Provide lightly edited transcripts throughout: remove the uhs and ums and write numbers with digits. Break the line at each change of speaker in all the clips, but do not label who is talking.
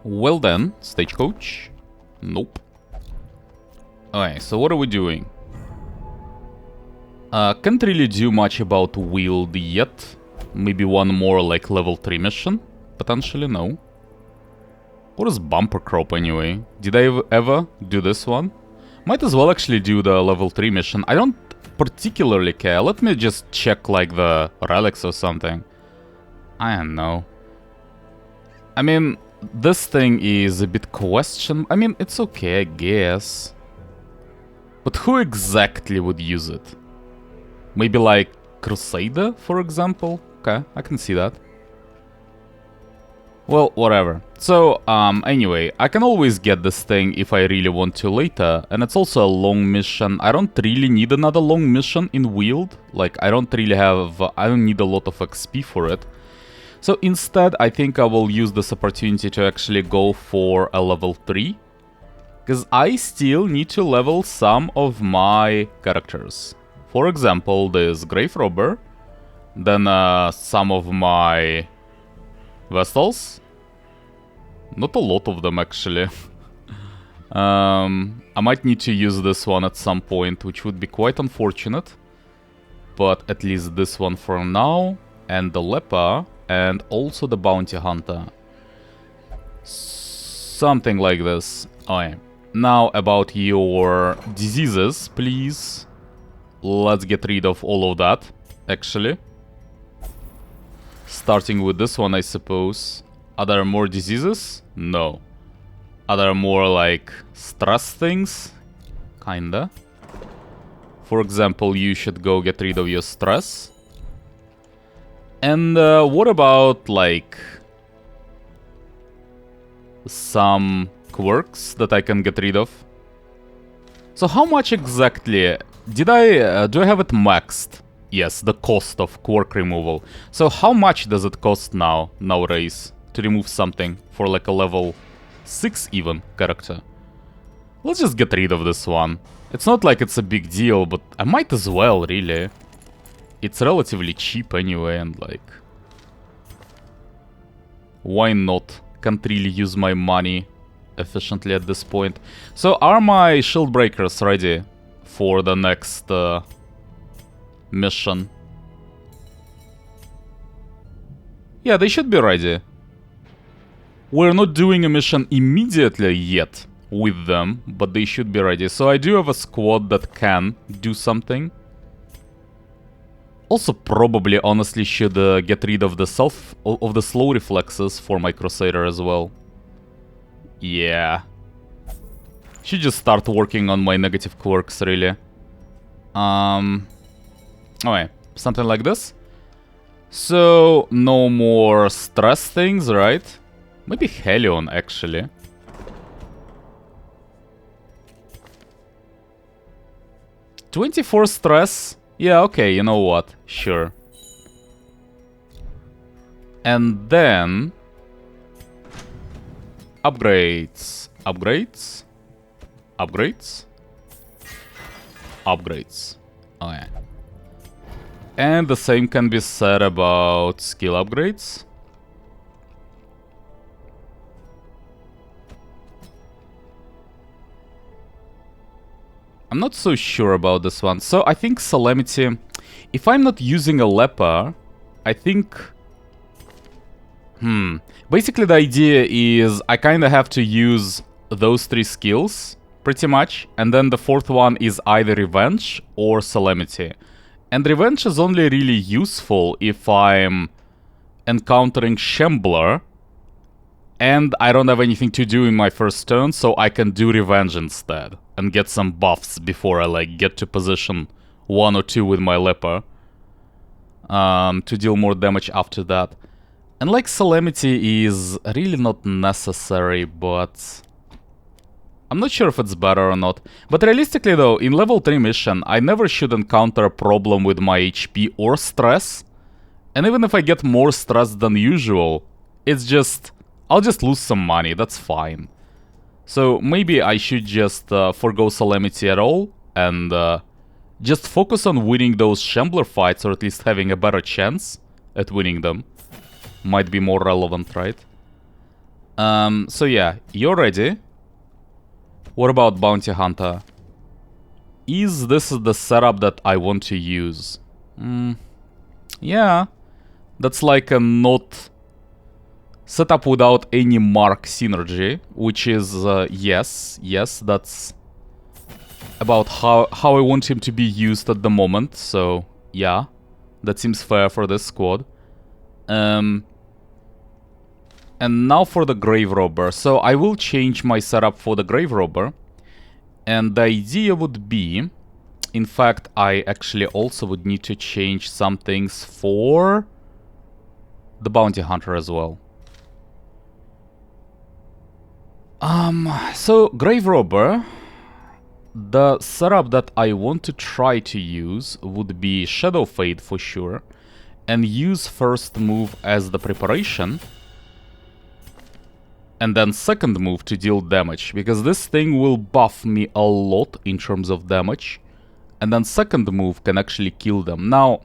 Well then, stagecoach. Nope. Okay, so what are we doing? Can't really do much about Wield yet. Maybe one more like level 3 mission. Potentially, no. What is Bumper Crop anyway? Did I ever do this one? Might as well actually do the level 3 mission. I don't particularly care. Let me just check like the relics or something. I don't know. I mean, this thing is a bit question. I mean, it's okay, I guess. But who exactly would use it? Maybe like Crusader, for example? Okay, I can see that. Well, whatever. So, anyway, I can always get this thing if I really want to later, and it's also a long mission. I don't really need another long mission in Wield. Like, I don't need a lot of XP for it. So instead, I think I will use this opportunity to actually go for a level 3. Because I still need to level some of my characters. For example, this Grave Robber. Then some of my Vestals. Not a lot of them, actually. I might need to use this one at some point, which would be quite unfortunate. But at least this one for now. And the Leper. And also the Bounty Hunter. Something like this. Okay. Now about your diseases, please. Let's get rid of all of that, actually. Starting with this one, I suppose. Are there more diseases? No. Are there more, like, stress things? Kinda. For example, you should go get rid of your stress. And what about, like, some quirks that I can get rid of? So how much exactly do I have it maxed? Yes, the cost of quirk removal. So how much does it cost nowadays to remove something for like a level 6 even character? Let's just get rid of this one. It's not like it's a big deal, but I might as well, really. It's relatively cheap anyway, and like, why not? Can't really use my money efficiently at this point. So are my shield breakers ready for the next mission? Yeah, they should be ready. We're not doing a mission immediately yet with them, but they should be ready. So I do have a squad that can do something. Also probably honestly should get rid of the slow reflexes for my Crusader as well. Yeah. Should just start working on my negative quirks, really. Okay, something like this. So, no more stress things, right? Maybe Helion, actually. $24 stress? Yeah, okay, you know what? Sure. And then... upgrades. Upgrades? Upgrades? Upgrades. Okay. And the same can be said about skill upgrades. I'm not so sure about this one. So I think Solemnity, if I'm not using a Leper, I think... Basically the idea is I kind of have to use those 3 skills, pretty much. And then the 4th one is either Revenge or Solemnity. And Revenge is only really useful if I'm encountering Shambler and I don't have anything to do in my first turn, so I can do Revenge instead and get some buffs before I like get to position 1 or 2 with my Leper to deal more damage after that. And like Solemnity is really not necessary, but I'm not sure if it's better or not. But realistically though, in level 3 mission, I never should encounter a problem with my HP or stress. And even if I get more stress than usual, it's just... I'll just lose some money, that's fine. So maybe I should just forgo Solemnity at all and just focus on winning those Shambler fights, or at least having a better chance at winning them. Might be more relevant, right? So yeah, you're ready. What about Bounty Hunter? Is this the setup that I want to use? Yeah, that's like a not setup without any mark synergy, which is, yes, that's about how I want him to be used at the moment, so yeah, that seems fair for this squad. And now for the Grave Robber. So I will change my setup for the Grave Robber, and the idea would be, in fact, I actually also would need to change some things for the Bounty Hunter as well. So Grave Robber, the setup that I want to try to use would be Shadow Fade for sure, and use first move as the preparation, and then second move to deal damage, because this thing will buff me a lot in terms of damage, and then second move can actually kill them. Now,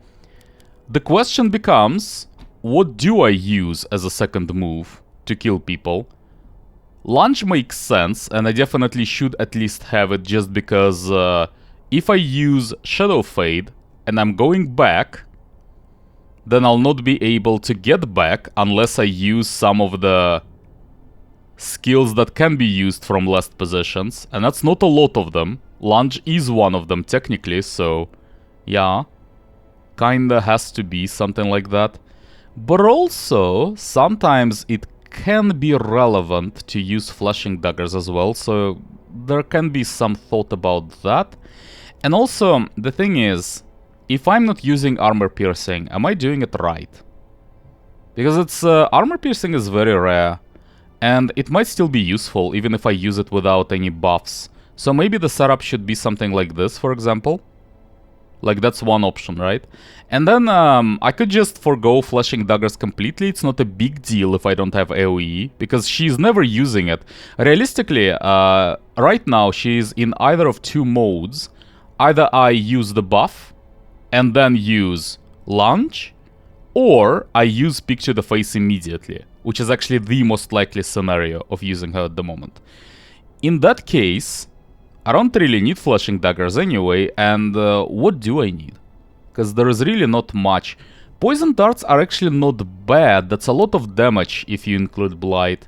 the question becomes, what do I use as a second move to kill people? Lunge makes sense, and I definitely should at least have it, just because if I use Shadow Fade and I'm going back, then I'll not be able to get back unless I use some of the skills that can be used from last positions, and that's not a lot of them. Lunge is one of them technically, so yeah, kinda has to be something like that. But also, sometimes it can be relevant to use flashing daggers as well, so there can be some thought about that. And also, the thing is, if I'm not using armor piercing, am I doing it right? Because it's armor piercing is very rare, and it might still be useful even if I use it without any buffs. So maybe the setup should be something like this, for example. Like, that's one option, right? And then I could just forgo flashing daggers completely. It's not a big deal if I don't have AoE, because she's never using it. Realistically, right now she's in either of two modes. Either I use the buff and then use lunge, or I use Pick to the Face immediately, which is actually the most likely scenario of using her at the moment. In that case, I don't really need flashing daggers anyway, and what do I need? Because there is really not much. Poison darts are actually not bad. That's a lot of damage if you include blight.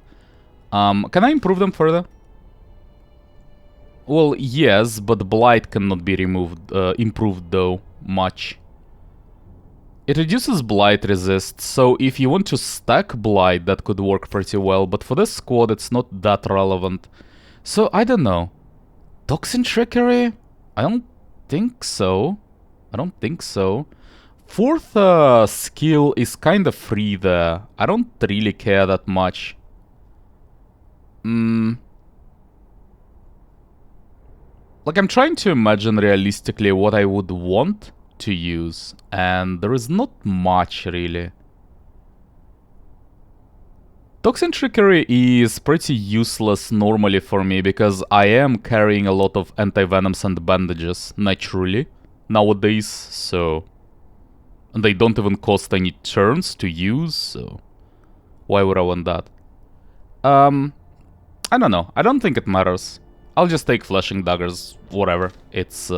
Can I improve them further? Well, yes, but blight cannot be improved though much. It reduces blight resist, so if you want to stack blight, that could work pretty well, but for this squad it's not that relevant. So I don't know. Toxin Trickery? I don't think so. Fourth skill is kind of free there. I don't really care that much. Like, I'm trying to imagine realistically what I would want to use, and there is not much really. Toxin Trickery is pretty useless normally for me, because I am carrying a lot of anti-venoms and bandages, naturally, nowadays, so... And they don't even cost any turns to use, so... Why would I want that? I don't know, I don't think it matters. I'll just take flashing daggers, whatever. It's,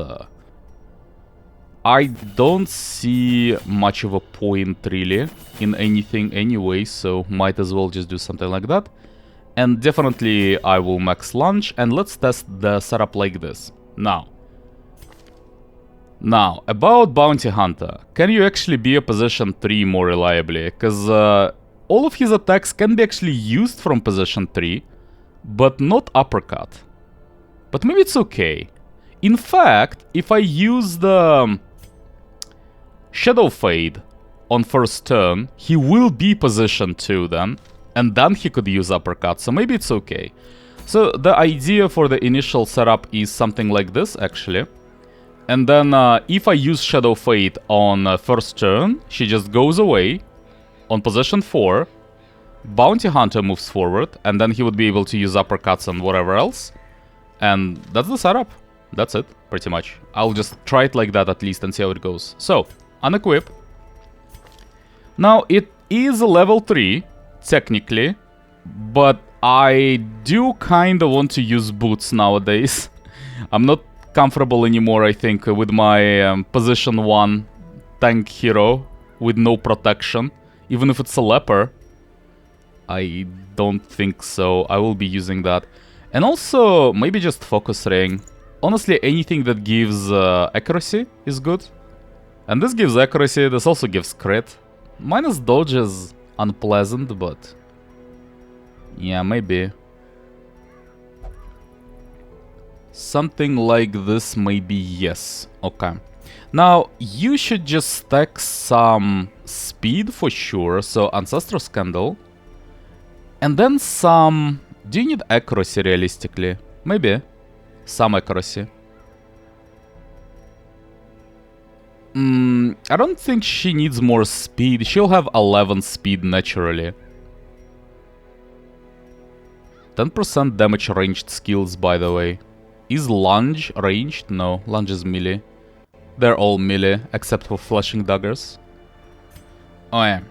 I don't see much of a point, really, in anything anyway, so might as well just do something like that. And definitely I will max lunge, and let's test the setup like this. Now, about Bounty Hunter. Can you actually be a position 3 more reliably? Because all of his attacks can be actually used from position 3, but not uppercut. But maybe it's okay. In fact, if I use the Shadow Fade on first turn, he will be position 2 then, and then he could use uppercut, so maybe it's okay. So the idea for the initial setup is something like this, actually. And then if I use Shadow Fade on first turn, she just goes away on position 4, Bounty Hunter moves forward, and then he would be able to use uppercuts and whatever else. And that's the setup. That's it, pretty much. I'll just try it like that at least and see how it goes. So, unequip. Now, it is a level 3, technically, but I do kinda want to use boots nowadays. I'm not comfortable anymore, I think, with my position 1 tank hero with no protection. Even if it's a leper, I don't think so. I will be using that. And also, maybe just focus ring. Honestly, anything that gives accuracy is good. And this gives accuracy, this also gives crit. Minus dodge is unpleasant, but... yeah, maybe. Something like this, maybe yes. Okay. Now, you should just stack some speed for sure, so Ancestor's Candle. And then some... do you need accuracy realistically? Maybe. Some accuracy. I don't think she needs more speed. She'll have 11 speed naturally. 10% damage ranged skills, by the way. Is lunge ranged? No, lunge is melee. They're all melee, except for flashing daggers. Oh yeah.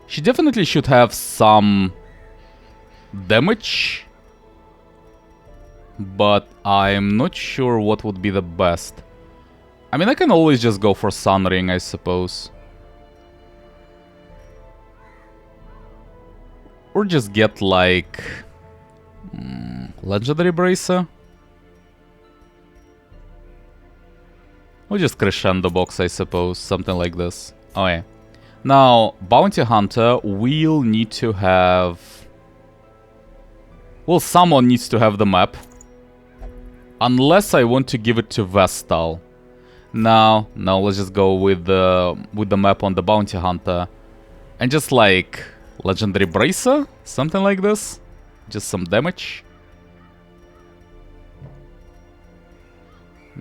She definitely should have some damage, but I'm not sure what would be the best. I mean, I can always just go for Sun Ring, I suppose. Or just get, like... Legendary Bracer? Or just Crescendo Box, I suppose. Something like this. Oh yeah. Now, Bounty Hunter will need to have... well, someone needs to have the map. Unless I want to give it to Vestal. No, let's just go with the map on the Bounty Hunter. And just like... Legendary Bracer? Something like this? Just some damage?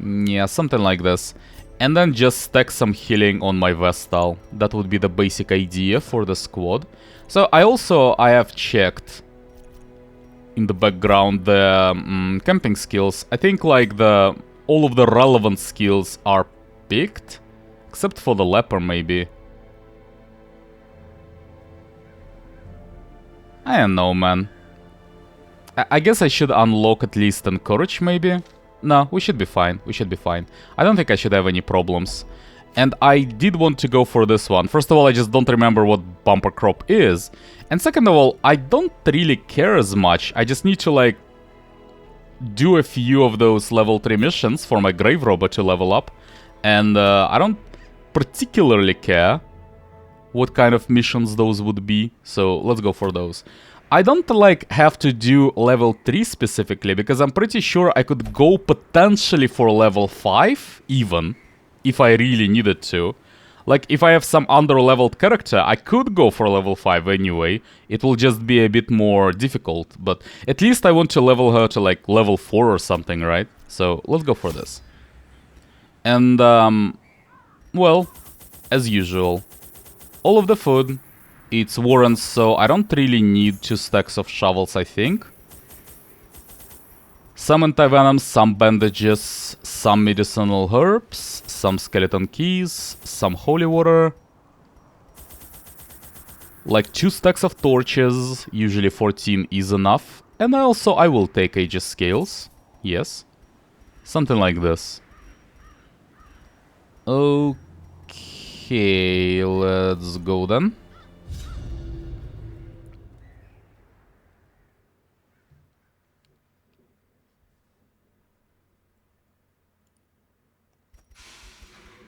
Yeah, something like this. And then just stack some healing on my Vestal. That would be the basic idea for the squad. So I have checked in the background the camping skills. I think like all of the relevant skills are picked. Except for the leper maybe. I don't know, man. I guess I should unlock at least Encourage, maybe? No, we should be fine. We should be fine. I don't think I should have any problems. And I did want to go for this one. First of all, I just don't remember what Bumper Crop is. And second of all, I don't really care as much. I just need to, like, do a few of those level 3 missions for my Grave Robber to level up. And I don't particularly care what kind of missions those would be, so let's go for those. I don't like have to do level 3 specifically, because I'm pretty sure I could go potentially for level 5 even, if I really needed to. Like, if I have some under-leveled character, I could go for level 5 anyway. It will just be a bit more difficult, but at least I want to level her to like level 4 or something, right? So let's go for this. And, well, as usual, all of the food, it's warrants, so I don't really need 2 stacks of shovels, I think. Some anti-venom, some bandages, some medicinal herbs, some skeleton keys, some holy water. Like 2 stacks of torches, usually 14 is enough. And I will take Aegis Scales, yes. Something like this. Okay, let's go then.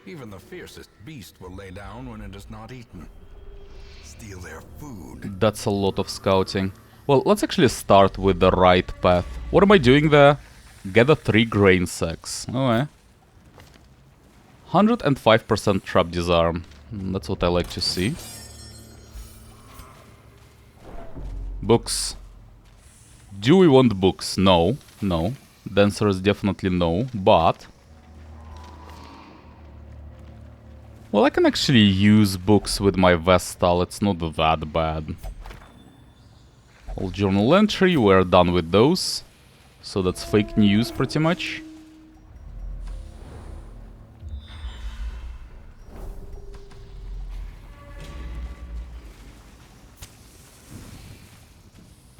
Even the fiercest beast will lay down when it is not eaten. Steal their food.
That's a lot of scouting. Well, let's actually start with the right path. What am I doing there? Gather 3 grain sacks. Oh, yeah. 105% trap disarm. That's what I like to see. Books. Do we want books? No. No. The answer is definitely no, but... well, I can actually use books with my Vestal. It's not that bad. All journal entry, we're done with those. So that's fake news, pretty much.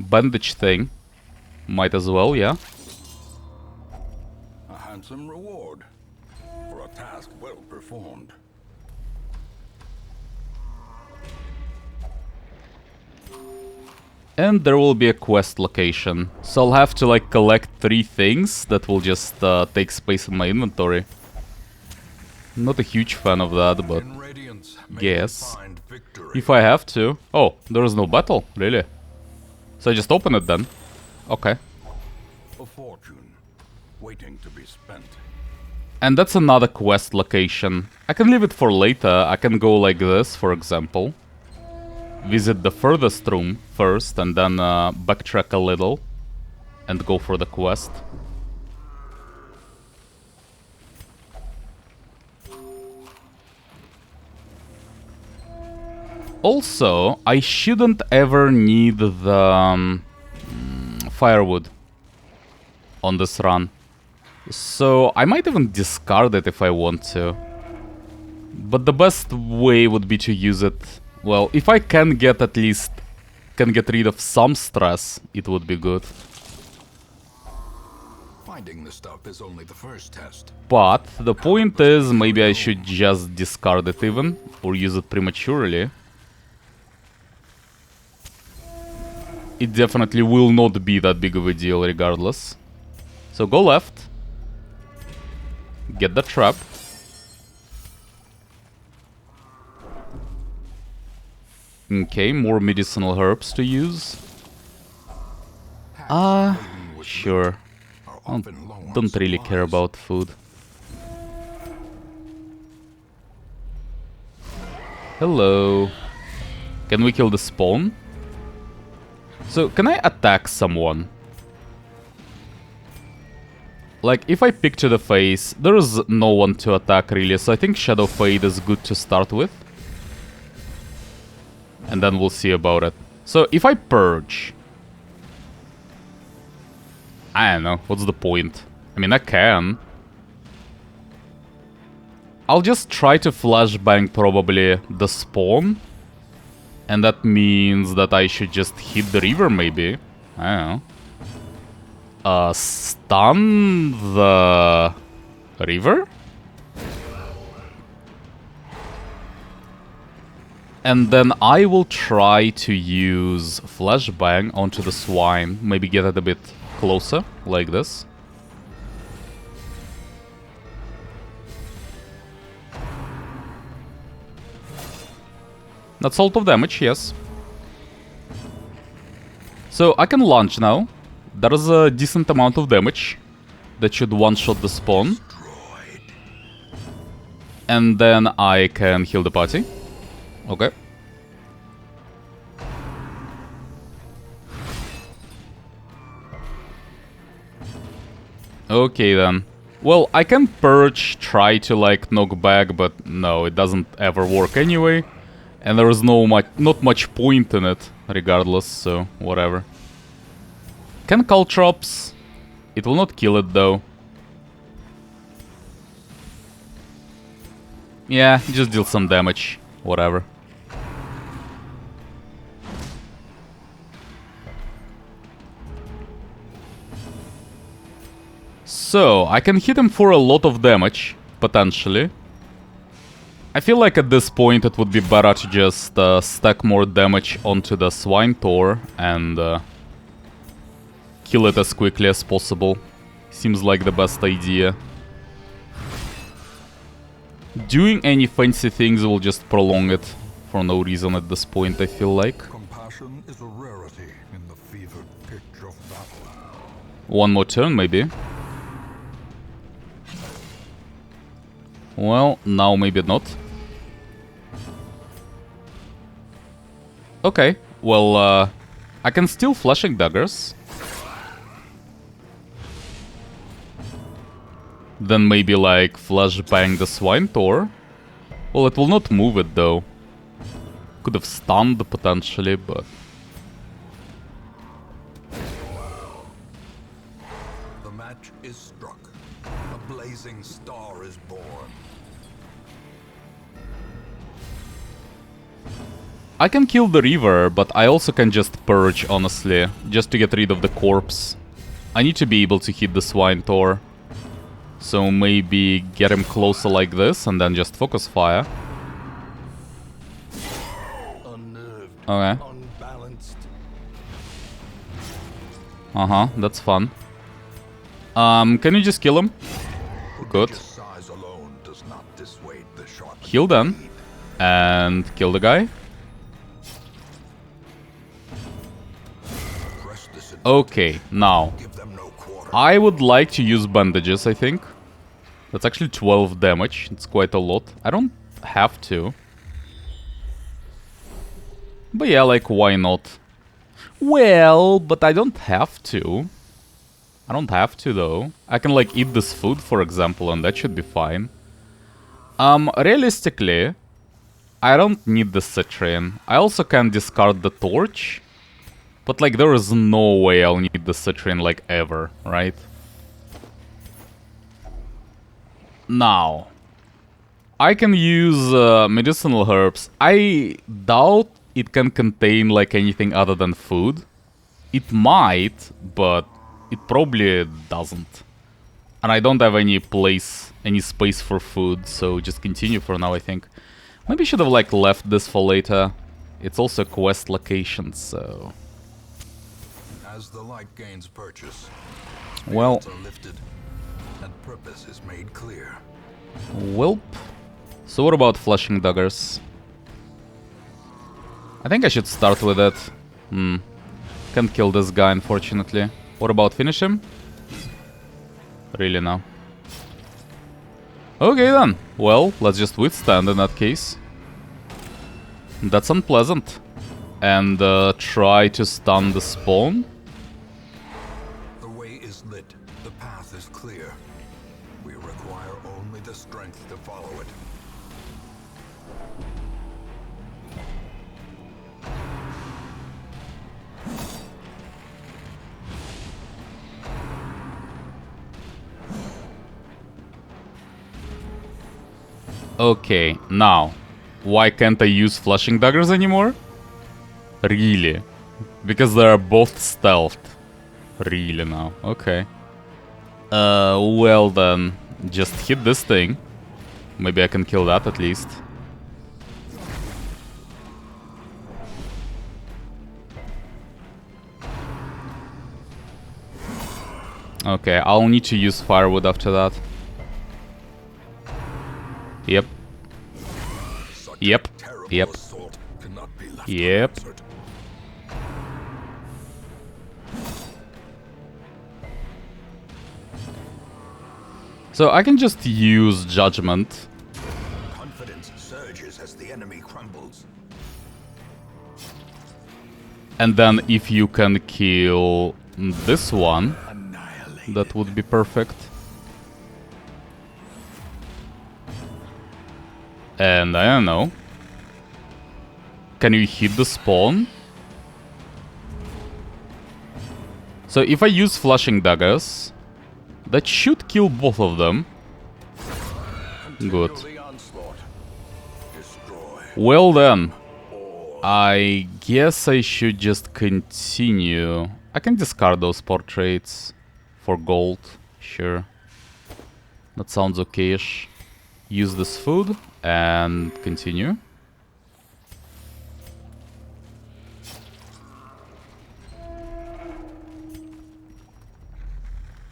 bandage thing. Might as well, yeah.
A handsome reward for a task well performed.
And there will be a quest location. So I'll have to like collect 3 things that will just take space in my inventory. Not a huge fan of that, but yes. If I have to. Oh, there is no battle, really? So I just open it then. Okay.
A fortune waiting to be spent.
And that's another quest location. I can leave it for later. I can go like this, for example. Visit the furthest room first and then backtrack a little and go for the quest. Also, I shouldn't ever need the firewood on this run. So I might even discard it if I want to. But the best way would be to use it. Well, if I can get at least get rid of some stress, it would be good.
Finding the stuff is only the first test.
But the point is, maybe I should just discard it even, or use it prematurely. It definitely will not be that big of a deal regardless. So go left. Get the trap. Okay, more medicinal herbs to use. Sure. Don't really care about food. Hello. Can we kill the spawn? So, can I attack someone? Like, if I pick to the face, there is no one to attack really, so I think Shadow Fade is good to start with. And then we'll see about it. So, if I purge... I don't know, what's the point? I mean, I can. I'll just try to flashbang probably the spawn. And that means that I should just hit the river maybe. I don't know. Stun the river? And then I will try to use flashbang onto the swine. Maybe get it a bit closer, like this. That's a lot of damage, yes. So I can launch now. There is a decent amount of damage that should one-shot the spawn. And then I can heal the party. Okay. Okay then. Well, I can purge, try to like knock back, but no, it doesn't ever work anyway. And there is not much point in it, regardless, so whatever. Can caltrops. It will not kill it though. Yeah, just deal some damage. Whatever. So, I can hit him for a lot of damage, potentially. I feel like at this point it would be better to just stack more damage onto the Swine Tor and kill it as quickly as possible. Seems like the best idea. Doing any fancy things will just prolong it for no reason at this point, I feel like.
Compassion is a rarity in the fevered pitch of battle.
One more turn, maybe. Well, now maybe not. Okay, well, I can steal flashing daggers. Then maybe like flashbang the Swine Tor. Well, it will not move it though. Could have stunned potentially, but...
The match is struck. A blazing star is born.
I can kill the river, but I also can just purge, honestly, just to get rid of the corpse. I need to be able to hit the swine Thor. So maybe get him closer like this and then just focus fire. Okay. Uh-huh, that's fun. Can you just kill him? Good. Heal then. And kill the guy. Okay, now. I would like to use bandages, I think. That's actually 12 damage. It's quite a lot. I don't have to. But yeah, like, why not? Well, but I don't have to. I don't have to, though. I can, like, eat this food, for example, and that should be fine. Realistically, I don't need the citrine. I also can discard the torch. But, like, there is no way I'll need the citrine, like, ever, right? Now, I can use medicinal herbs. I doubt it can contain, like, anything other than food. It might, but it probably doesn't. And I don't have any space for food, so just continue for now, I think. Maybe I should have, like, left this for later. It's also a quest location, so...
As the light gains purchase,
well,
are lifted, and purpose is made clear.
Welp. So what about flashing daggers? I think I should start with it. Can't kill this guy, unfortunately. What about finish him? Really now. Okay then. Well, let's just withstand in that case. That's unpleasant. And try to stun the spawn.
The way is lit. The path is clear. We require only the strength to follow it.
Okay, now, why can't I use flashing daggers anymore? Really? Because they are both stealthed. Really now, okay. Well then, just hit this thing. Maybe I can kill that at least. Okay, I'll need to use firewood after that. Yep. Yep. Yep. Yep. So I can just use judgment.
Confidence surges as the enemy crumbles.
And then if you can kill this one, that would be perfect. And I don't know. Can you hit the spawn? So if I use flashing daggers, that should kill both of them. Good. Well then, I guess I should just continue. I can discard those portraits for gold, sure. That sounds okay-ish. Use this food and continue.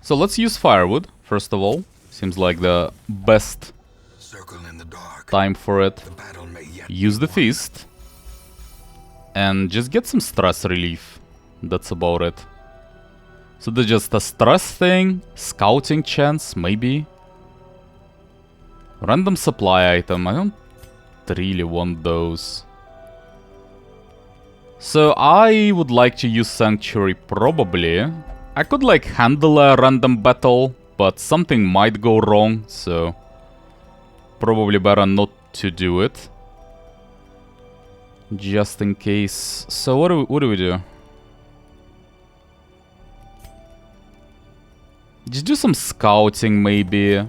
So let's use firewood, first of all. Seems like the best time for it. Use the feast. And just get some stress relief. That's about it. So there's just a stress thing, scouting chance, maybe. Random supply item, I don't really want those. So I would like to use Sanctuary, probably. I could like handle a random battle, but something might go wrong, so probably better not to do it. Just in case. So what do we do? Just do some scouting maybe,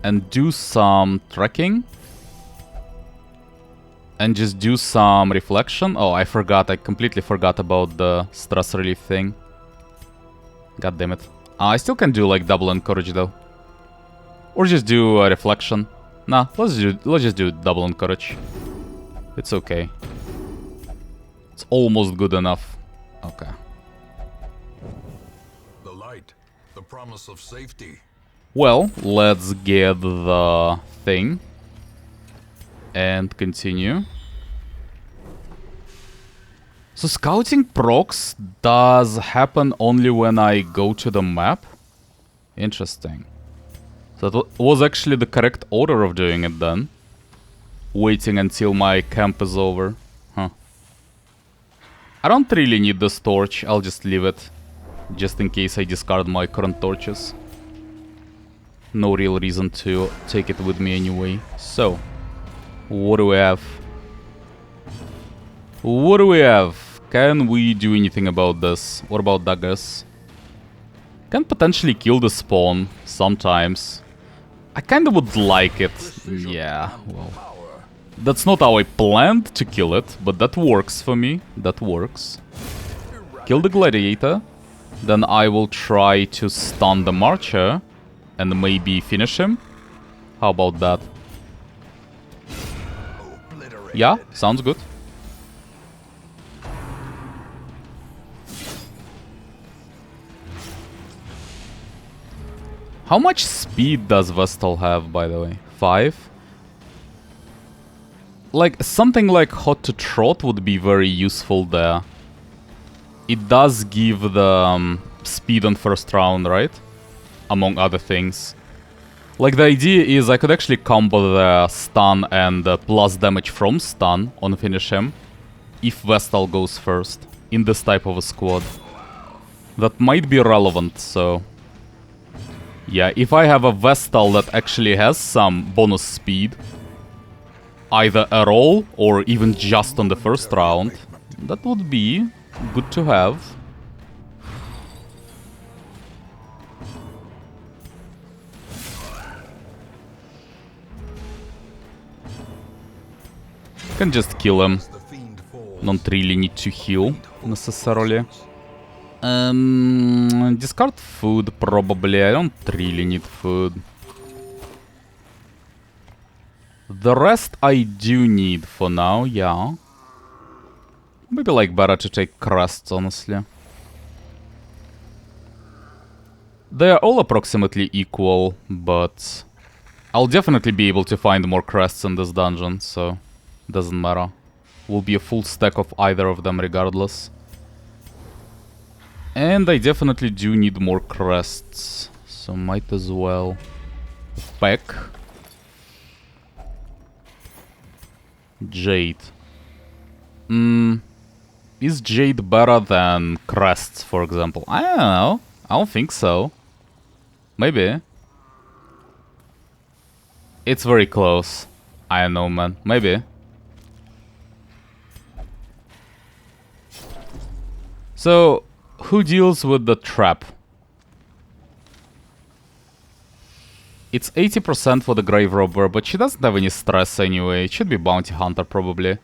and do some trekking. and just do some reflection. Oh, I forgot. I completely forgot about the stress relief thing. God damn it. I still can do like double encourage though. Or just do a reflection. Nah, let's just do double encourage. It's okay. It's almost good enough. Okay.
The light, the promise of safety.
Well, let's get the thing. And continue. So scouting procs does happen only when I go to the map? Interesting. So that was actually the correct order of doing it then. Waiting until my camp is over. Huh. I don't really need this torch, I'll just leave it. Just in case I discard my current torches. No real reason to take it with me anyway. So, what do we have? What do we have? Can we do anything about this? What about daggers? Can potentially kill the spawn sometimes. I kinda would like it. Yeah, well. That's not how I planned to kill it, but that works for me. That works. Kill the gladiator. Then I will try to stun the marcher. And maybe finish him. How about that? Yeah, sounds good. How much speed does Vestal have, by the way? 5? Like, something like Hot to Trot would be very useful there. It does give the speed on first round, right? Among other things. Like, the idea is I could actually combo the stun and plus damage from stun on finish him. If Vestal goes first. In this type of a squad. That might be relevant, so... Yeah, if I have a Vestal that actually has some bonus speed, either at all or even just on the first round, that would be good to have. Can just kill him. Don't really need to heal necessarily. Discard food, probably. I don't really need food. The rest I do need for now, yeah. Maybe like better to take crests, honestly. They are all approximately equal, but I'll definitely be able to find more crests in this dungeon, so doesn't matter. Will be a full stack of either of them regardless. And I definitely do need more crests, so might as well pack. Jade. Is Jade better than crests, for example? I don't know. I don't think so. Maybe. It's very close. I don't know, man. Maybe. So, who deals with the trap? It's 80% for the Grave Robber, but she doesn't have any stress anyway. It should be Bounty Hunter, probably.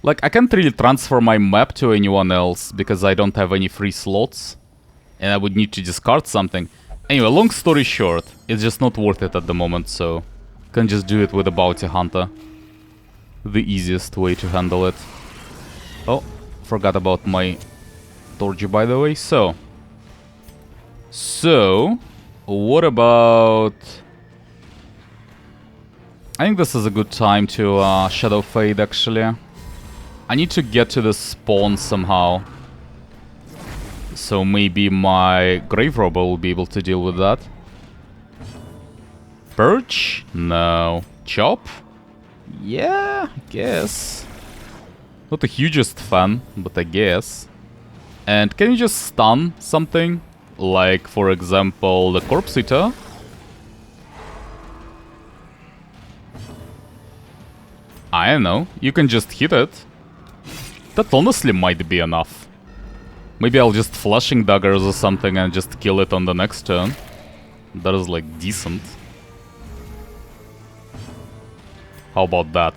Like, I can't really transfer my map to anyone else, because I don't have any free slots. And I would need to discard something. Anyway, long story short, it's just not worth it at the moment, so... Can just do it with a Bounty Hunter. The easiest way to handle it. Oh, forgot about my... Torch, by the way. So, what about... I think this is a good time to Shadow Fade, actually. I need to get to the spawn somehow. So maybe my Grave Robber will be able to deal with that. Perch? No. Chop? Yeah, I guess. Not the hugest fan, but I guess. And can you just stun something? Like, for example, the Corpse Eater? I don't know. You can just hit it. That honestly might be enough. Maybe I'll just Flashing Daggers or something and just kill it on the next turn. That is, like, decent. How about that?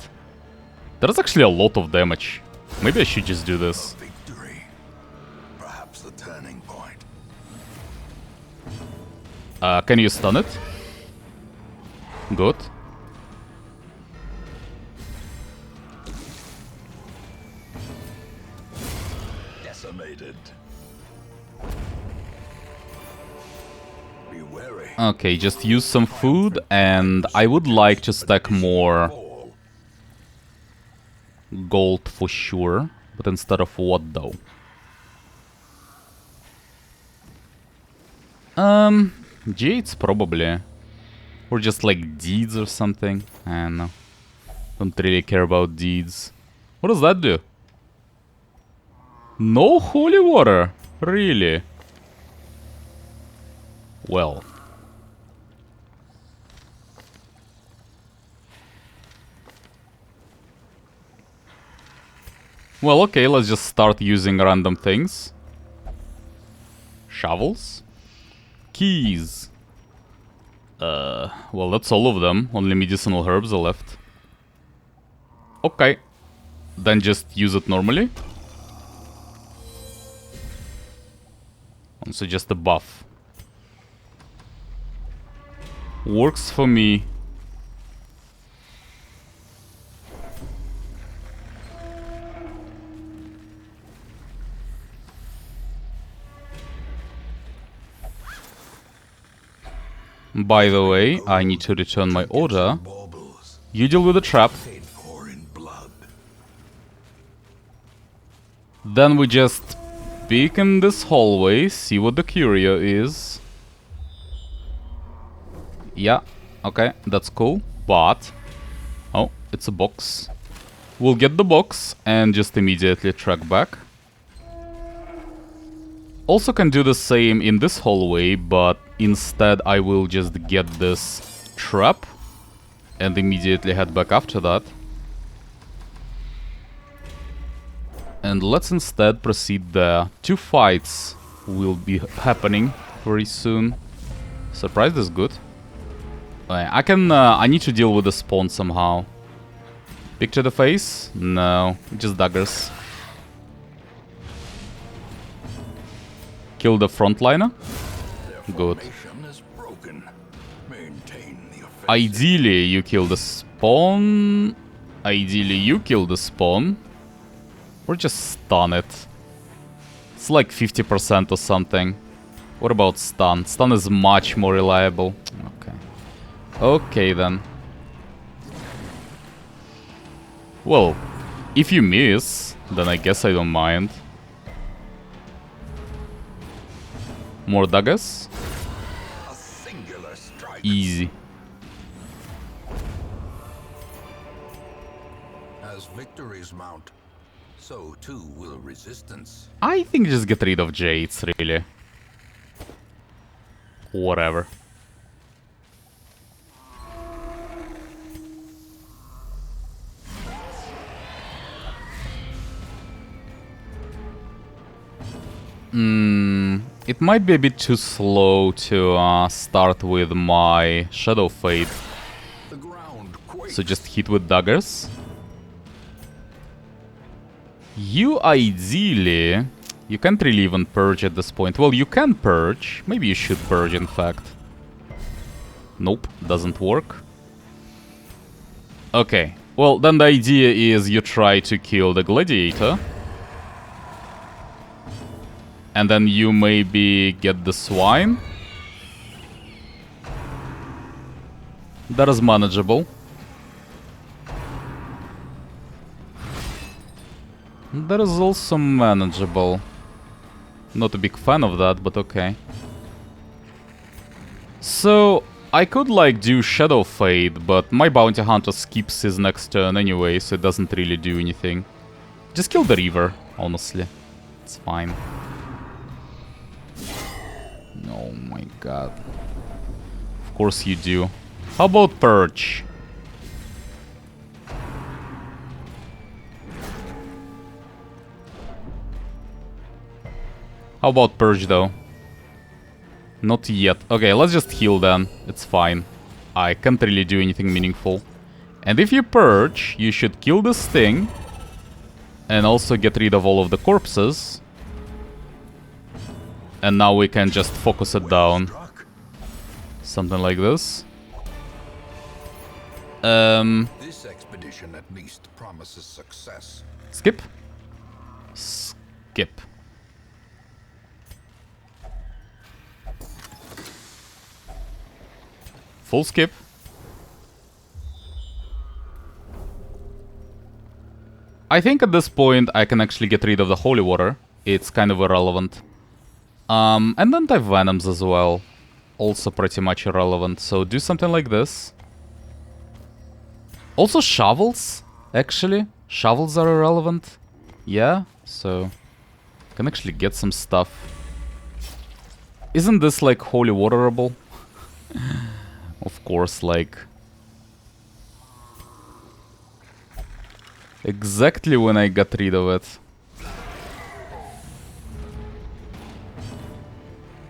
There's actually a lot of damage. Maybe I should just do this.
Victory. Perhaps the turning point.
Can you stun it? Good.
Decimated. Be wary.
Okay, just use some food, and I would like to stack more gold for sure. But instead of what though? Jades probably. Or just like deeds or something. I don't know. Don't really care about deeds. What does that do? No holy water? Really? Well. Well, okay, let's just start using random things. Shovels. Keys. Well, that's all of them. Only medicinal herbs are left. Okay. Then just use it normally. Also just a buff. Works for me. By the way, I need to return my order. You deal with the trap. Then we just peek in this hallway, see what the curio is. Yeah, okay, that's cool. But... oh, it's a box. We'll get the box and just immediately track back. Also can do the same in this hallway, but instead I will just get this trap and immediately head back after that. And let's instead proceed there. 2 fights will be happening very soon. Surprise is good. I need to deal with the spawn somehow. Picture the face? No, just daggers. Kill the frontliner? Good. Ideally, you kill the spawn. Ideally, you kill the spawn. Or just stun it. It's like 50% or something. What about stun? Stun is much more reliable. Okay. Okay, then. Well, if you miss, then I guess I don't mind. More daggers? Easy.
As victories mount, so too will resistance.
I think just get rid of Jades, really. Whatever. It might be a bit too slow to start with my Shadow Fade. So just hit with daggers. You ideally... you can't really even purge at this point. Well, you can purge. Maybe you should purge, in fact. Nope, doesn't work. Okay. Well, then the idea is you try to kill the gladiator. And then you maybe get the swine. That is manageable. That is also manageable. Not a big fan of that, but okay. So, I could like do Shadow Fade, but my Bounty Hunter skips his next turn anyway, so it doesn't really do anything. Just kill the Reaver, honestly. It's fine. Oh my god. Of course you do. How about Purge? How about Purge though? Not yet. Okay, let's just heal then. It's fine. I can't really do anything meaningful. And if you purge, you should kill this thing. And also get rid of all of the corpses. And now we can just focus it down. Something like this.
This expedition at least promises success.
Skip. Skip. Full skip. I think at this point I can actually get rid of the holy water. It's kind of irrelevant. And anti-venoms as well. Also pretty much irrelevant. So do something like this. Also shovels, actually. Shovels are irrelevant. Yeah, so can actually get some stuff. Isn't this like holy waterable? Of course, like exactly when I got rid of it.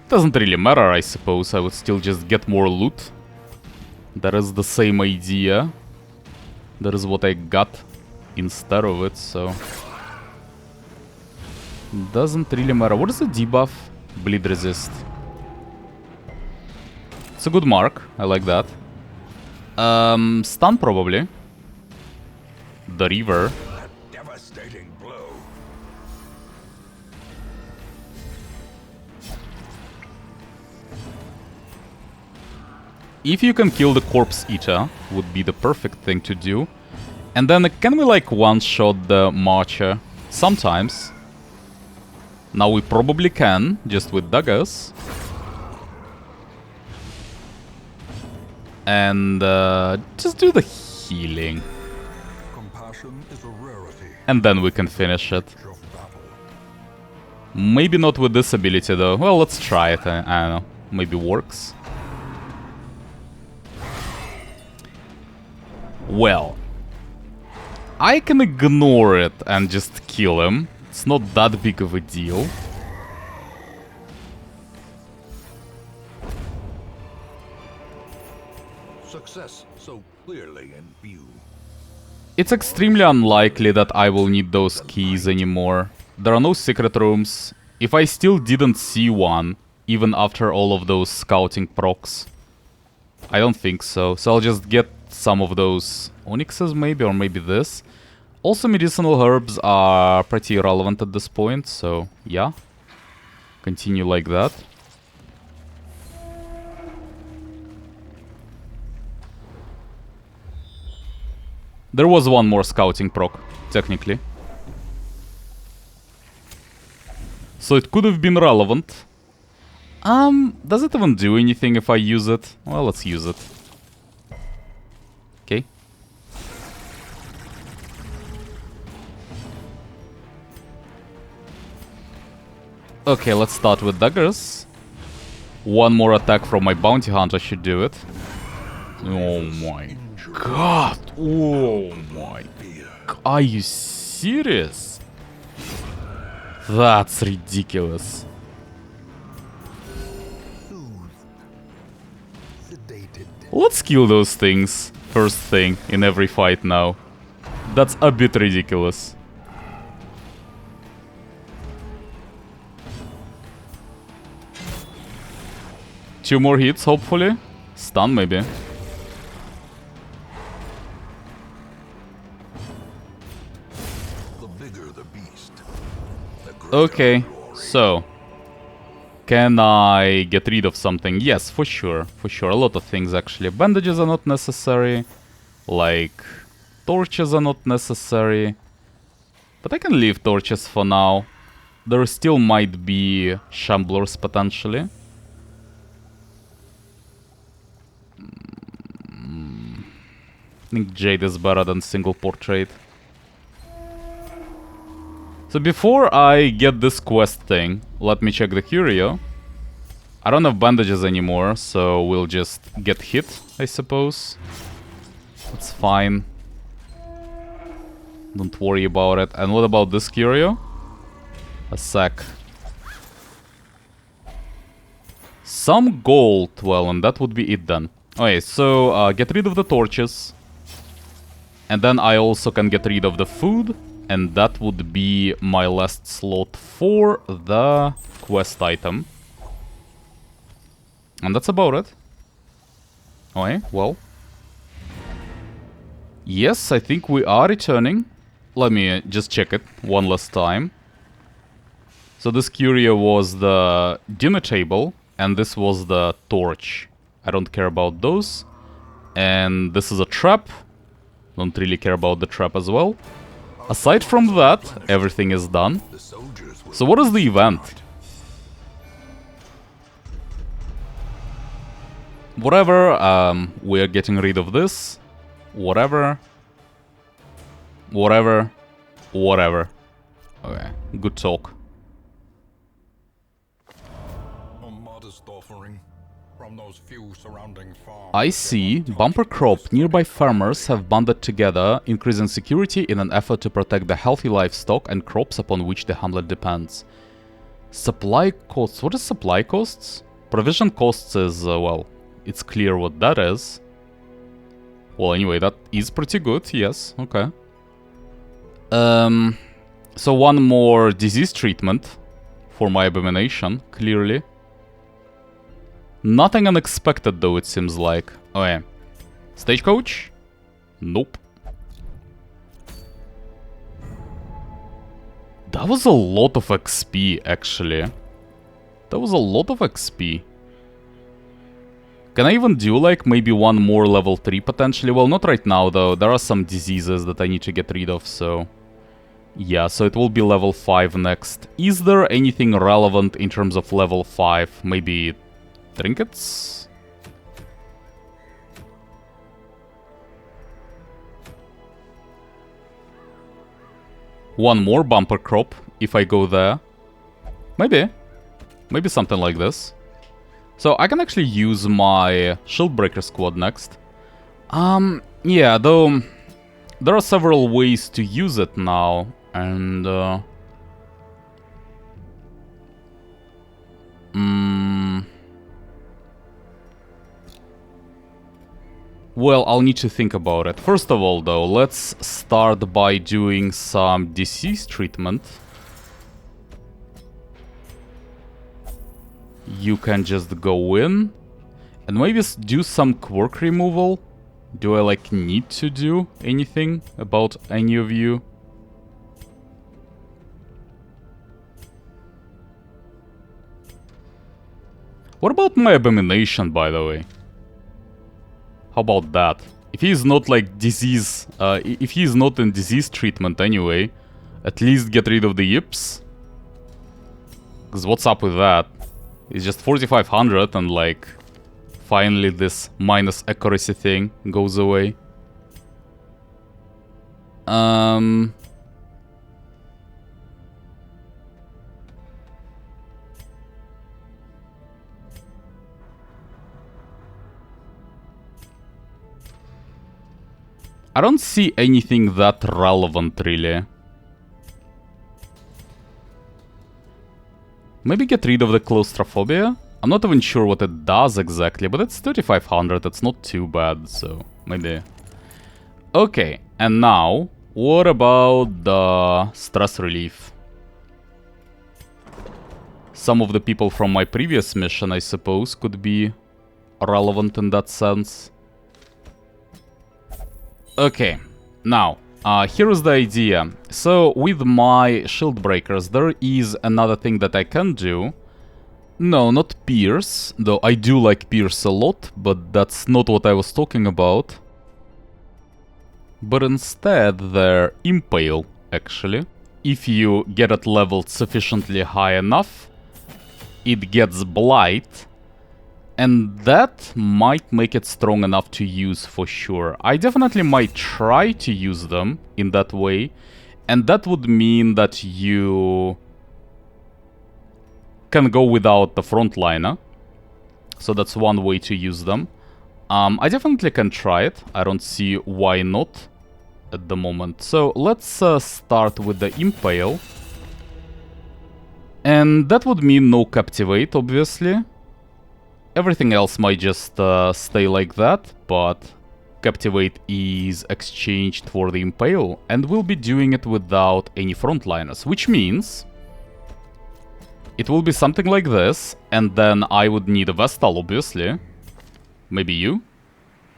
Doesn't really matter, I suppose. I would still just get more loot. That is the same idea. That is what I got instead of it, so doesn't really matter. What is the debuff? Bleed resist. It's a good mark. I like that. Stun probably. The river.
A devastating blow.
If you can kill the corpse eater, would be the perfect thing to do. And then can we like one-shot the marcher? Sometimes. Now we probably can, just with daggers. And just do the healing.
Compassion is a rarity.
And then we can finish it.
Of battle.
Maybe not with this ability though. Well, let's try it. I don't know. Maybe works. Well, I can ignore it and just kill him. It's not that big of a deal.
Success so clearly in view.
It's extremely unlikely that I will need those keys anymore. There are no secret rooms. If I still didn't see one, even after all of those scouting procs, I don't think so. So I'll just get some of those onyxes maybe, or maybe this. Also, medicinal herbs are pretty irrelevant at this point, so yeah. Continue like that. There was one more scouting proc, technically. So it could have been relevant. Does it even do anything if I use it? Well, let's use it. Okay. Okay, let's start with daggers. One more attack from my bounty hunter should do it. Oh my god! Oh my god! Are you serious? That's ridiculous. Let's kill those things first thing in every fight now. That's a bit ridiculous. Two more hits, hopefully. Stun, maybe.
The bigger the beast, the greater
Okay,
the glory.
so can I get rid of something? Yes, for sure. For sure. A lot of things, actually. Bandages are not necessary. Like, torches are not necessary. But I can leave torches for now. There still might be shamblers, potentially. I think Jade is better than single portrait. So before I get this quest thing, let me check the curio. I don't have bandages anymore, so we'll just get hit, I suppose. That's fine. Don't worry about it. And what about this curio? A sec. Some gold. Well, and that would be it then. Okay, so get rid of the torches. And then I also can get rid of the food. And that would be my last slot for the quest item. And that's about it. Okay, well. Yes, I think we are returning. Let me just check it one last time. So this curio was the dinner table, and this was the torch. I don't care about those. And this is a trap. Don't really care about the trap as well. Aside from that, everything is done. So what is the event? Whatever, we're getting rid of this. Whatever. Whatever. Whatever. Okay, good talk.
A modest offering from those few surrounding farms.
I see. Bumper crop. Nearby farmers have banded together, increasing security in an effort to protect the healthy livestock and crops upon which the hamlet depends. Supply costs. What is supply costs? Provision costs is, well, it's clear what that is. Well, anyway, that is pretty good, yes, okay. So one more disease treatment for my abomination, clearly. Nothing unexpected, though, it seems like. Okay. Stagecoach? Nope. That was a lot of XP, actually. That was a lot of XP. Can I even do, like, maybe one more level 3 potentially? Well, not right now, though. There are some diseases that I need to get rid of, so... Yeah, so it will be level 5 next. Is there anything relevant in terms of level 5? Maybe trinkets? One more bumper crop, if I go there. Maybe. Maybe something like this. So I can actually use my shield breaker squad next. Yeah, though there are several ways to use it now, and well, I'll need to think about it. First of all, though, let's start by doing some disease treatment. You can just go in and maybe do some quirk removal. Do I, like, need to do anything about any of you? What about my abomination, by the way? How about that? If he is not, like, disease... if he is not in disease treatment anyway, at least get rid of the yips. Because what's up with that? It's just 4500 and, like, finally this minus accuracy thing goes away. I don't see anything that relevant, really. Maybe get rid of the claustrophobia? I'm not even sure what it does exactly, but it's 3500, it's not too bad, so maybe. Okay, and now, what about the stress relief? Some of the people from my previous mission, I suppose, could be relevant in that sense. Okay, now, here is the idea. So, with my shield breakers, there is another thing that I can do. No, not pierce, though I do like pierce a lot, but that's not what I was talking about. But instead, they're impale, actually. If you get it leveled sufficiently high enough, it gets blight. And that might make it strong enough to use for sure. I definitely might try to use them in that way. And that would mean that you can go without the frontliner. So that's one way to use them. I definitely can try it. I don't see why not at the moment. So let's start with the impale. And that would mean no captivate, obviously. Everything else might just stay like that, but Captivate is exchanged for the Impale, and we'll be doing it without any frontliners, which means it will be something like this, and then I would need a Vestal, obviously. Maybe you?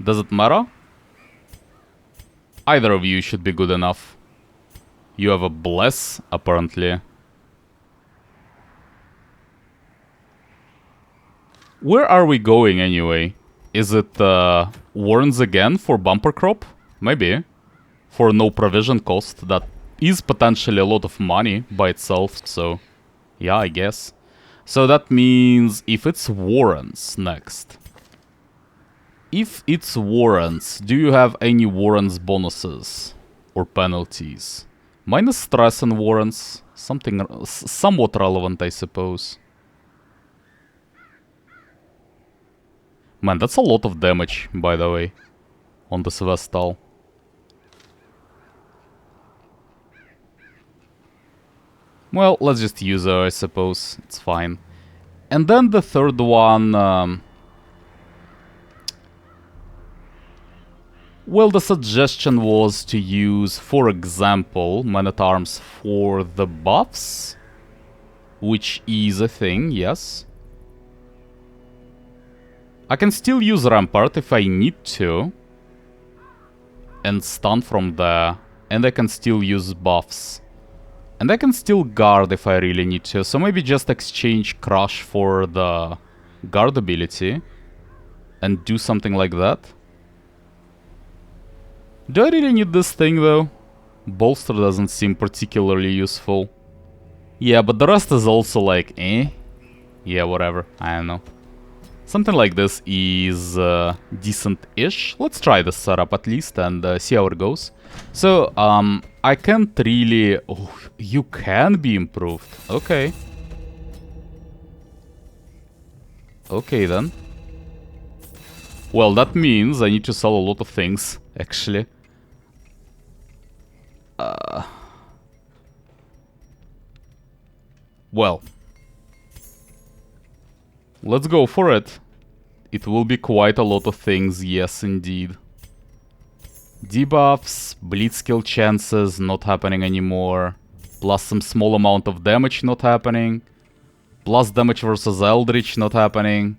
Does it matter? Either of you should be good enough. You have a Bless, apparently. Where are we going, anyway? Is it Warrens again for bumper crop? Maybe. For no provision cost. That is potentially a lot of money by itself, so... yeah, I guess. So that means if it's Warrens next... if it's Warrens, do you have any Warrens bonuses? Or penalties? Minus stress and Warrens. Something somewhat relevant, I suppose. Man, that's a lot of damage, by the way, on this Vestal. Well, let's just use her, I suppose. It's fine. And then the third one... well, the suggestion was to use, for example, Man-at-Arms for the buffs. Which is a thing, yes. I can still use Rampart if I need to. And stun from there. And I can still use buffs. And I can still guard if I really need to. So maybe just exchange Crush for the guard ability. And do something like that. Do I really need this thing though? Bolster doesn't seem particularly useful. Yeah, but the rest is also like, eh? Yeah, whatever. I don't know. Something like this is decent-ish. Let's try this setup at least and see how it goes. So, I can't really... oh, you can be improved. Okay. Okay, then. Well, that means I need to sell a lot of things, actually. Well. Let's go for it. It will be quite a lot of things, yes indeed. Debuffs, bleed skill chances not happening anymore. Plus some small amount of damage not happening. Plus damage versus Eldritch not happening.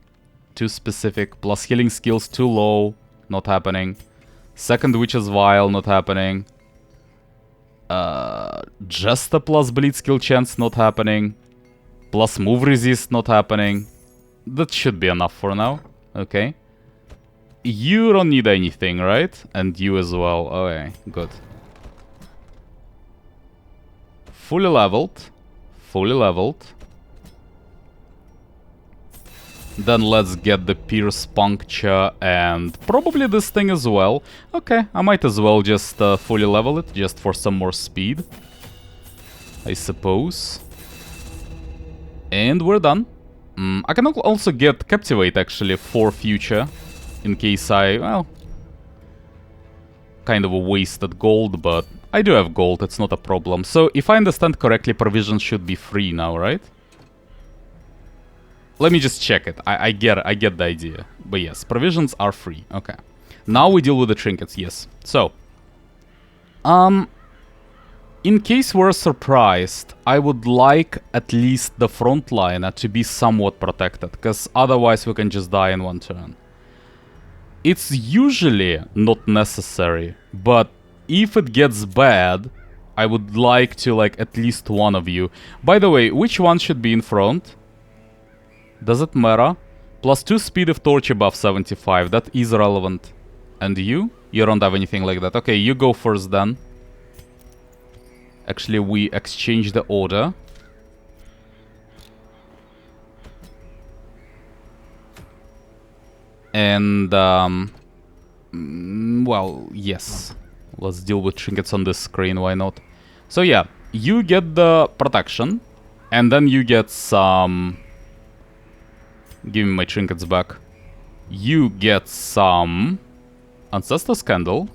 Too specific. Plus healing skills too low, not happening. Second Witch's Vial not happening. Just a plus bleed skill chance not happening. Plus move resist not happening. That should be enough for now. Okay. You don't need anything, right? And you as well. Okay, good. Fully leveled. Fully leveled. Then let's get the Pierce Puncture and probably this thing as well. Okay, I might as well just fully level it, just for some more speed. I suppose. And we're done. I can also get Captivate, actually, for future. In case I, well... kind of a wasted gold, but I do have gold, it's not a problem. So, if I understand correctly, provisions should be free now, right? Let me just check it. I get the idea. But yes, provisions are free. Okay. Now we deal with the trinkets, yes. So, in case we're surprised, I would like at least the frontliner to be somewhat protected, because otherwise we can just die in one turn. It's usually not necessary, but if it gets bad, I would like to, like, at least one of you. By the way, which one should be in front? Does it matter? Plus 2 speed if torch above 75, that is relevant. And you? You don't have anything like that. Okay, you go first then. Actually, we exchange the order. And, well, yes. Let's deal with trinkets on this screen, why not? So yeah, you get the protection. And then you get some... Give me my trinkets back. You get some... Ancestor's Candle.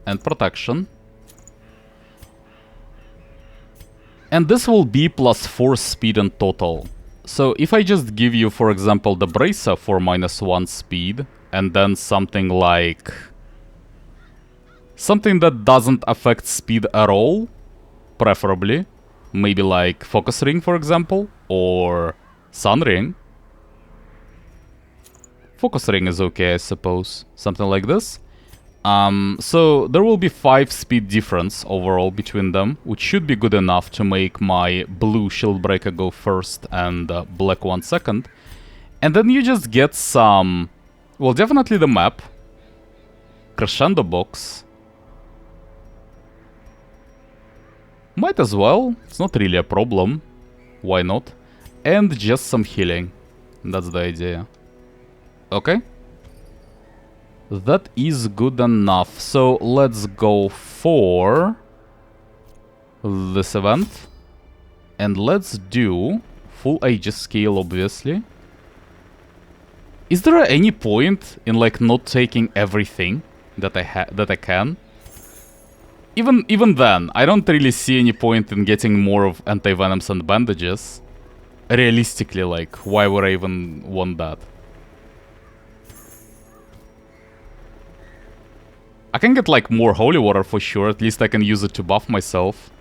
And protection. And this will be plus 4 speed in total. So if I just give you, for example, the Bracer for -1 speed, and then something like... something that doesn't affect speed at all, preferably. Maybe like Focus Ring, for example, or Sun Ring. Focus Ring is okay, I suppose. Something like this. So there will be 5 speed difference overall between them, which should be good enough to make my blue Shield Breaker go first and black one second. And then you just get some... well, definitely the map. Crescendo box. Might as well. It's not really a problem. Why not? And just some healing. That's the idea. Okay. That is good enough. So let's go for this event. And let's do full Aegis scale, obviously. Is there any point in like not taking everything that I can? Even then, I don't really see any point in getting more of anti-venoms and bandages. Realistically, like, why would I even want that? I can get like more holy water for sure, at least I can use it to buff myself.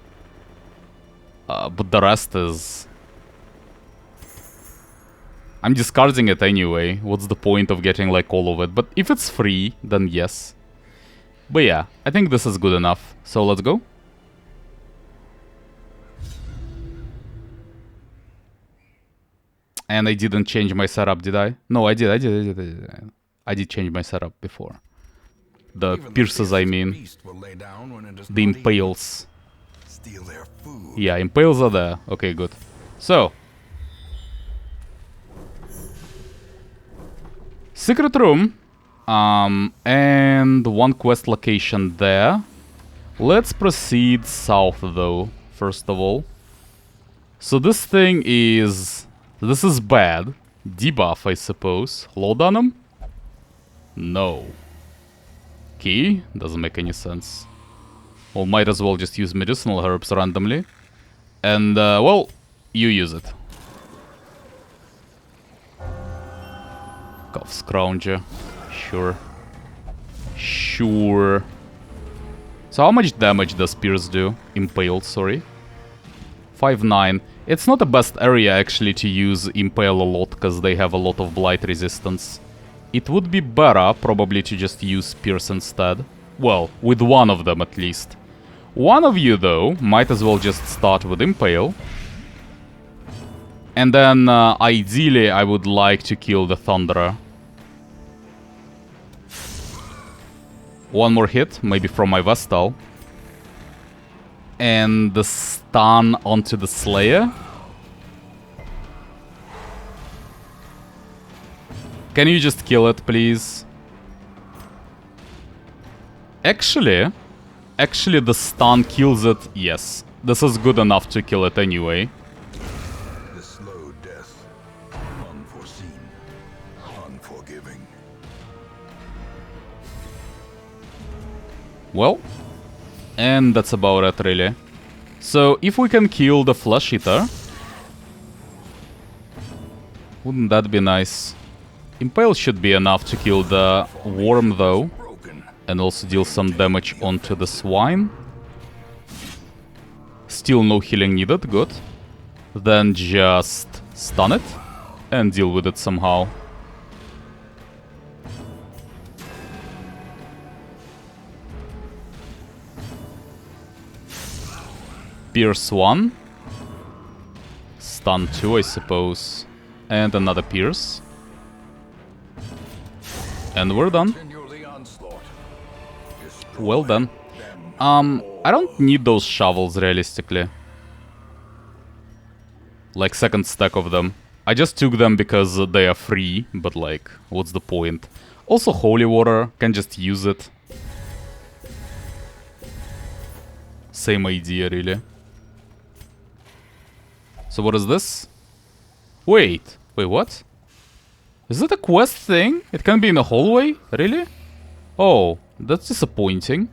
But the rest is... I'm discarding it anyway, what's the point of getting like all of it? But if it's free, then yes. But yeah, I think this is good enough, so let's go. And I didn't change my setup, did I? No, I did. I did change my setup before. The pierces, I mean. The impales. Yeah, impales are there. Okay, good. So. Secret room. And one quest location there. Let's proceed south, though, first of all. So this thing is... this is bad. Debuff, I suppose. Load on him? No. Key? Doesn't make any sense. Well, might as well just use medicinal herbs randomly. And, well, you use it. Calf Scrounger. Sure. Sure. So how much damage does Pierce do? Impale, sorry. 5-9. It's not the best area actually to use Impale a lot, because they have a lot of blight resistance. It would be better probably to just use Pierce instead. Well, with one of them at least. One of you though, might as well just start with Impale. And then ideally I would like to kill the Thunderer. One more hit, maybe from my Vestal. And the stun onto the Slayer. Can you just kill it, please? Actually, the stun kills it. Yes, this is good enough to kill it anyway.
The slow death, unforeseen, unforgiving.
Well, and that's about it, really. So, if we can kill the Flesh Eater, wouldn't that be nice? Impale should be enough to kill the Worm, though, and also deal some damage onto the Swine. Still no healing needed, good. Then just stun it and deal with it somehow. Pierce 1. Stun 2, I suppose. And another Pierce. And we're done. Well done. I don't need those shovels, realistically. Like, second stack of them. I just took them because they are free, but like, what's the point? Also, holy water, can just use it. Same idea, really. So what is this? Wait, what? Is it a quest thing? It can be in a hallway? Really? Oh, that's disappointing.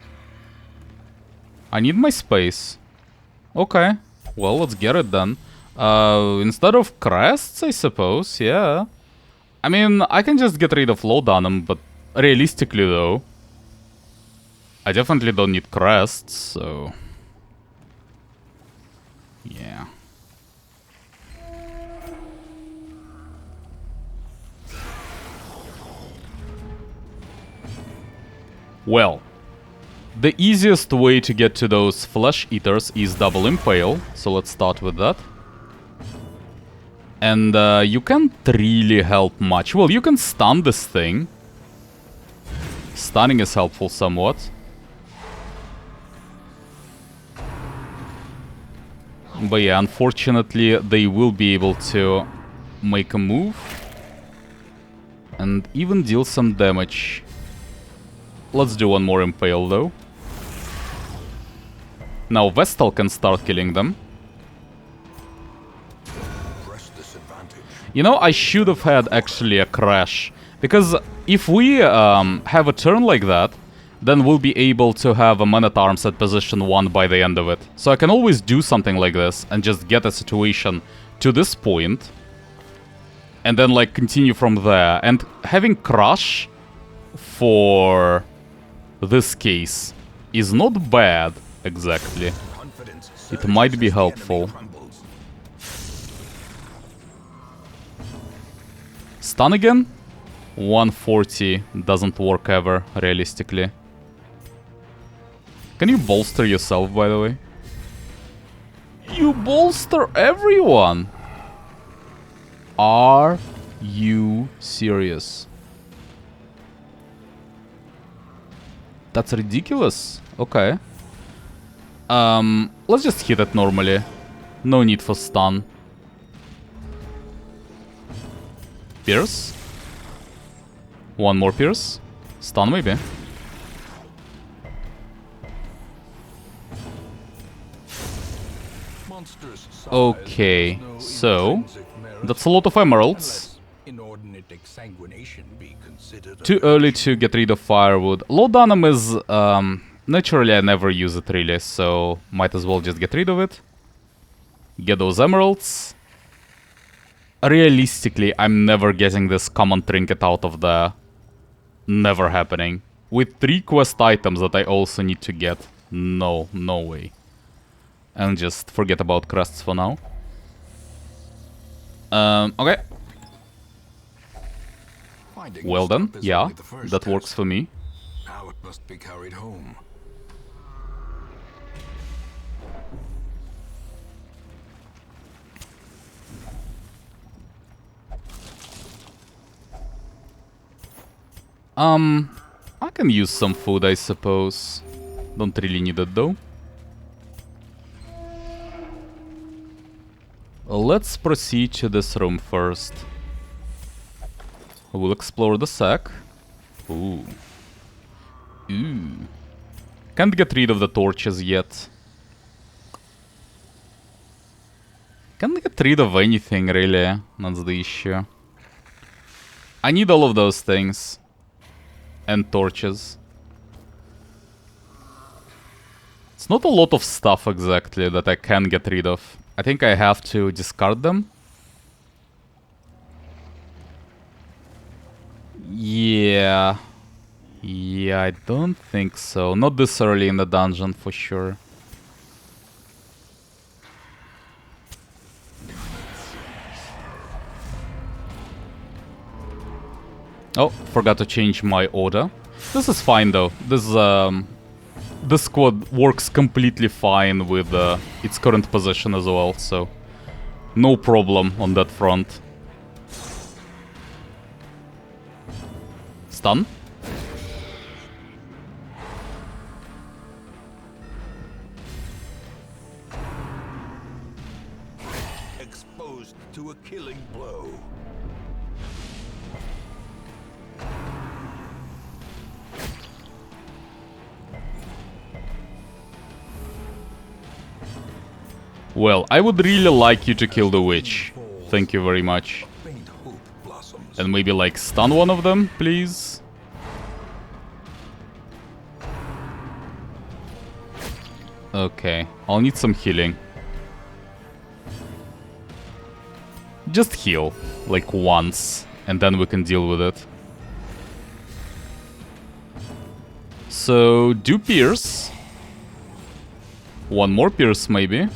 I need my space. Okay, well, let's get it then. Instead of crests, I suppose, yeah. I mean, I can just get rid of laudanum, but realistically though, I definitely don't need crests, so... yeah. Well, the easiest way to get to those flesh eaters is double impale, so let's start with that. And you can't really help much. Well, you can stun this thing. Stunning is helpful somewhat. But yeah, unfortunately, they will be able to make a move. And even deal some damage. Let's do one more impale, though. Now Vestal can start killing them. You know, I should have had actually a crash. Because if we have a turn like that, then we'll be able to have a Man-at-Arms at position 1 by the end of it. So I can always do something like this and just get a situation to this point. And then, like, continue from there. And having Crush for this case is not bad, exactly. It might be helpful. Stun again? 140 doesn't work ever, realistically. Can you bolster yourself, by the way? You bolster everyone! Are you serious? That's ridiculous. Okay. Let's just hit it normally. No need for stun. Pierce. One more pierce. Stun maybe. Okay, so that's a lot of emeralds. Too early to get rid of firewood. Laudanum is naturally I never use it really, so might as well just get rid of it. Get those emeralds. Realistically, I'm never getting this common trinket out of there. Never happening. With 3 quest items that I also need to get. No, no way. And just forget about crests for now. Okay. Well then, yeah, that works for me.
Now it must be carried home.
I can use some food, I suppose. Don't really need it though. Let's proceed to this room first. We'll explore the sack. Ooh. Ooh. Can't get rid of the torches yet. Can't get rid of anything, really. That's the issue. I need all of those things. And torches. It's not a lot of stuff exactly that I can get rid of. I think I have to discard them. Yeah. Yeah, I don't think so. Not this early in the dungeon for sure. Oh, forgot to change my order. This is fine though. This squad works completely fine with its current position as well, so no problem on that front. Stun.
Exposed to a killing blow.
Well, I would really like you to kill the witch. Thank you very much. And maybe like stun one of them, please. Okay, I'll need some healing. just heal, like once, and then we can deal with it. So, do pierce. One more pierce, maybe.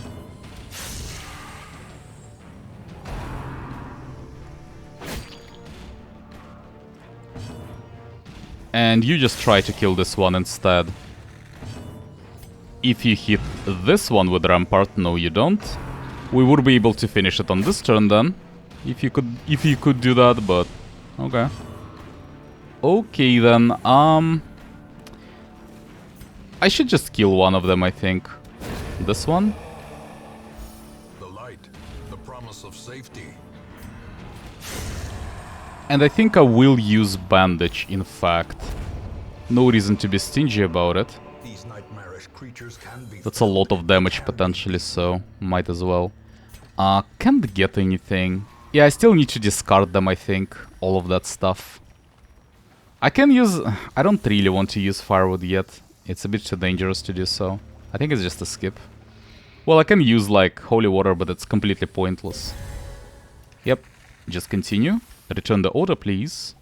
And you just try to kill this one instead. If you hit this one with Rampart, no you don't. We would be able to finish it on this turn then. If you could do that, but okay. Okay then, I should just kill one of them, I think. This one?
The light, the promise of safety.
And I think I will use bandage, in fact. No reason to be stingy about it.
These nightmarish creatures can be.
That's a lot of damage potentially, so might as well. Can't get anything. Yeah, I still need to discard them, I think. All of that stuff. I can use... I don't really want to use firewood yet. It's a bit too dangerous to do so. I think it's just a skip. Well, I can use, like, holy water, but it's completely pointless. Yep. Just continue. Return the order, please.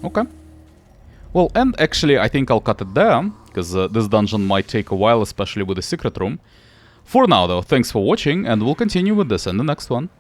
Okay. Well, and actually, I think I'll cut it there, because this dungeon might take a while, especially with the secret room. For now, though, thanks for watching, and we'll continue with this in the next one.